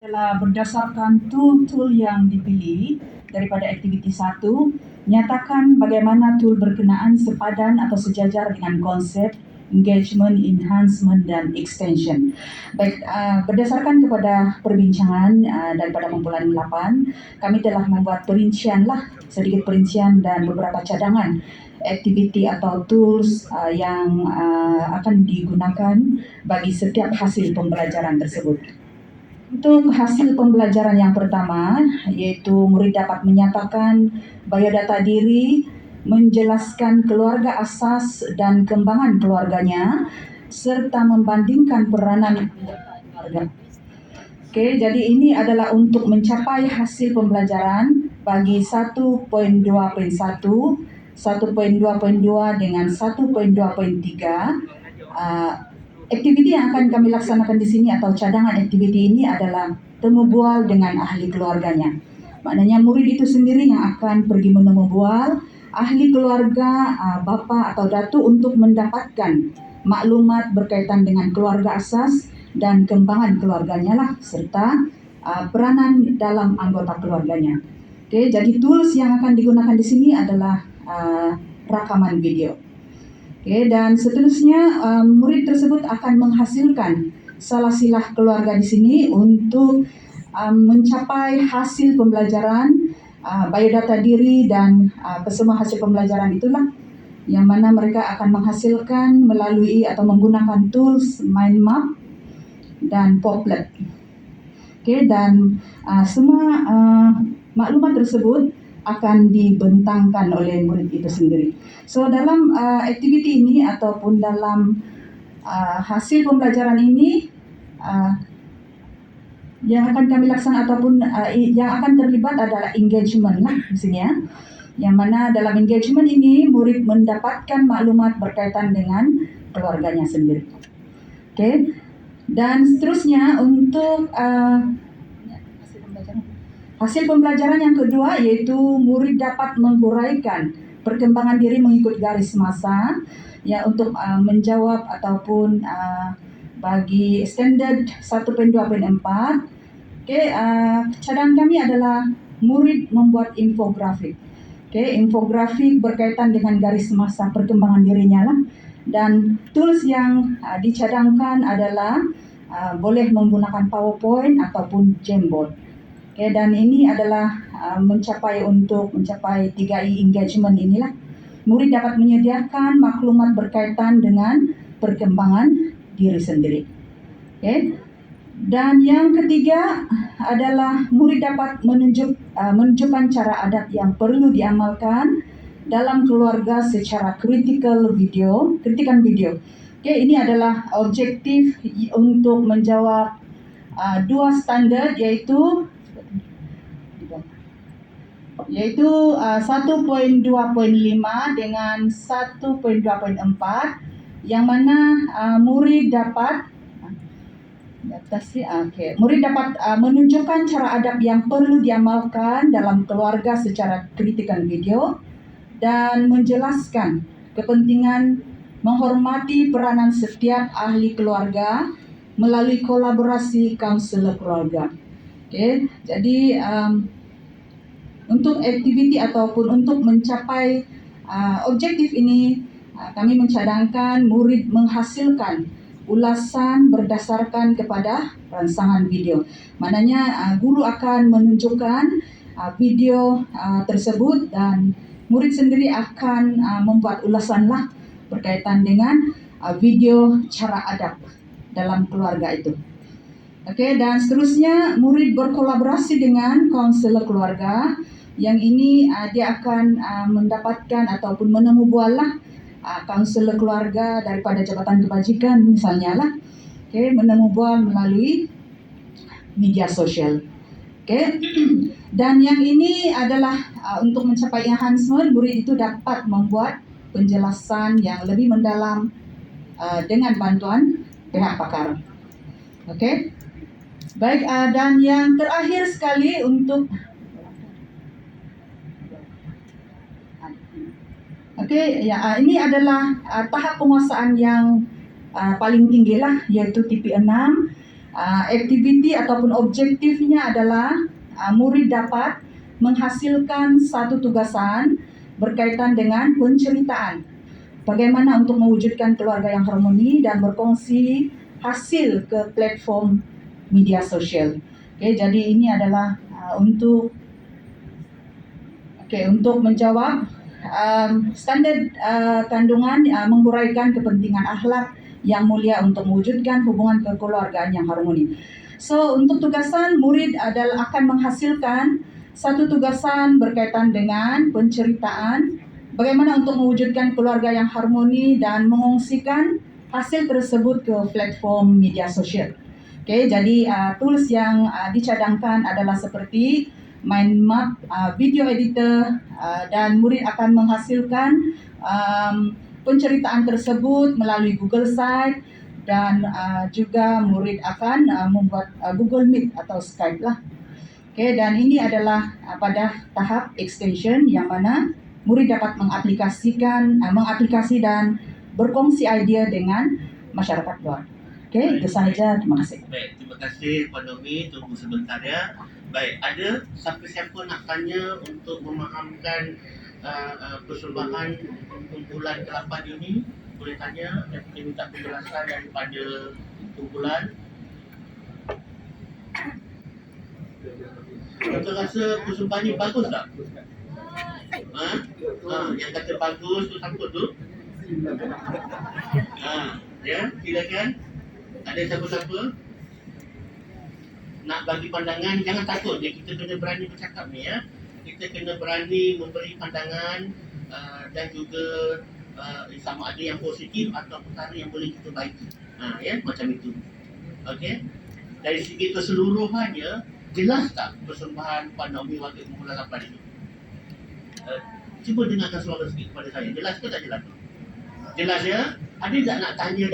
adalah berdasarkan tool yang dipilih daripada aktiviti 1, nyatakan bagaimana tool berkenaan sepadan atau sejajar dengan konsep engagement, enhancement dan extension. Baik, berdasarkan kepada perbincangan daripada kumpulan 8, kami telah membuat sedikit perincian dan beberapa cadangan aktiviti atau tools yang akan digunakan bagi setiap hasil pembelajaran tersebut. Untuk hasil pembelajaran yang pertama, yaitu murid dapat menyatakan biodata diri, menjelaskan keluarga asas dan kembangan keluarganya, serta membandingkan peranan keluarga. Oke, jadi ini adalah untuk mencapai hasil pembelajaran bagi 1.2.1, 1.2.2 dengan 1.2.3. Aktiviti yang akan kami laksanakan di sini atau cadangan aktiviti ini adalah temu bual dengan ahli keluarganya. Maknanya murid itu sendiri yang akan pergi menemu bual ahli keluarga, bapa atau datu untuk mendapatkan maklumat berkaitan dengan keluarga asas dan kembangan keluarganya lah, serta peranan dalam anggota keluarganya. Oke, jadi tools yang akan digunakan di sini adalah rakaman video. Oke, dan seterusnya murid tersebut akan menghasilkan salah silah keluarga di sini untuk mencapai hasil pembelajaran biodata diri dan kesemua hasil pembelajaran itulah yang mana mereka akan menghasilkan melalui atau menggunakan tools mind map dan Popplet. Oke, dan semua maklumat tersebut akan dibentangkan oleh murid itu sendiri. So dalam aktiviti ini ataupun dalam hasil pembelajaran ini yang akan kami laksanakan ataupun yang akan terlibat adalah engagement lah di sini ya. Yang mana dalam engagement ini murid mendapatkan maklumat berkaitan dengan keluarganya sendiri. Oke. Dan seterusnya untuk hasil pembelajaran yang kedua yaitu murid dapat menguraikan perkembangan diri mengikut garis masa ya untuk menjawab ataupun bagi standard 1.2.4. Oke, cadangan kami adalah murid membuat infografik. Oke, infografik berkaitan dengan garis masa perkembangan dirinya lah. Dan tools yang dicadangkan adalah boleh menggunakan PowerPoint ataupun Jamboard. Oke, dan ini adalah mencapai 3I engagement inilah. Murid dapat menyediakan maklumat berkaitan dengan perkembangan diri sendiri. Oke. Dan yang ketiga adalah murid dapat menunjukkan cara adat yang perlu diamalkan dalam keluarga secara kritikan video. Oke, ini adalah objektif untuk menjawab dua standar yaitu 1.2.5 dengan 1.2.4 yang mana murid dapat menunjukkan cara adab yang perlu diamalkan dalam keluarga secara kritikan video dan menjelaskan kepentingan menghormati peranan setiap ahli keluarga melalui kolaborasi kaunselor keluarga. Oke, jadi untuk aktiviti ataupun untuk mencapai objektif ini, kami mencadangkan murid menghasilkan ulasan berdasarkan kepada rangsangan video. Maknanya guru akan menunjukkan video tersebut dan murid sendiri akan membuat ulasan lah berkaitan dengan video cara adab dalam keluarga itu. Oke, dan seterusnya murid berkolaborasi dengan kaunselor keluarga. Yang ini dia akan mendapatkan ataupun menemu bual lah kaunselor keluarga daripada Jabatan Kebajikan misalnya lah. Oke, menemu bual melalui media sosial. Oke. Dan yang ini adalah untuk mencapai enhancement, murid itu dapat membuat penjelasan yang lebih mendalam dengan bantuan pihak pakar. Oke. Baik, dan yang terakhir sekali untuk ya, ini adalah tahap penguasaan yang paling tinggi lah, yaitu TP6. Aktiviti ataupun objektifnya adalah murid dapat menghasilkan satu tugasan berkaitan dengan penceritaan. Bagaimana untuk mewujudkan keluarga yang harmoni dan berkongsi hasil ke platform media sosial. Jadi ini adalah untuk menjawab standar kandungan menguraikan kepentingan akhlak yang mulia untuk mewujudkan hubungan kekeluargaan yang harmoni. So, untuk tugasan, murid akan menghasilkan satu tugasan berkaitan dengan penceritaan, bagaimana untuk mewujudkan keluarga yang harmoni dan mengongsikan hasil tersebut ke platform media sosial. Jadi tools yang dicadangkan adalah seperti mind map, video editor, dan murid akan menghasilkan penceritaan tersebut melalui Google Site, dan juga murid akan membuat Google Meet atau Skype lah. Dan ini adalah pada tahap extension yang mana murid dapat mengaplikasi dan berkongsi idea dengan masyarakat luar. Itu sahaja. Terima kasih. Baik, terima kasih Pak Nomi. Tunggu sebentar ya. Baik, ada siapa-siapa nak tanya untuk memahamkan persembahan kumpulan ke-8 ini? Boleh tanya dan kita minta penjelasan daripada kumpulan. Kita rasa persembahan ni bagus tak? Yang kata bagus tu siapa tu? Ya, silakan. Ada siapa-siapa nak bagi pandangan? Jangan takut ya, kita kena berani bercakap ni ya. Kita kena berani memberi pandangan dan juga sama ada yang positif atau perkara yang boleh kita baiki. Ya, macam itu. Okey. Dari segi keseluruhannya, jelas tak persembahan Pak Naomi wakil kumpulan 8 ini? Cuba dengarkan suara sikit kepada saya. Jelas ke tak jelas? Jelas ya? Ada tak nak tanya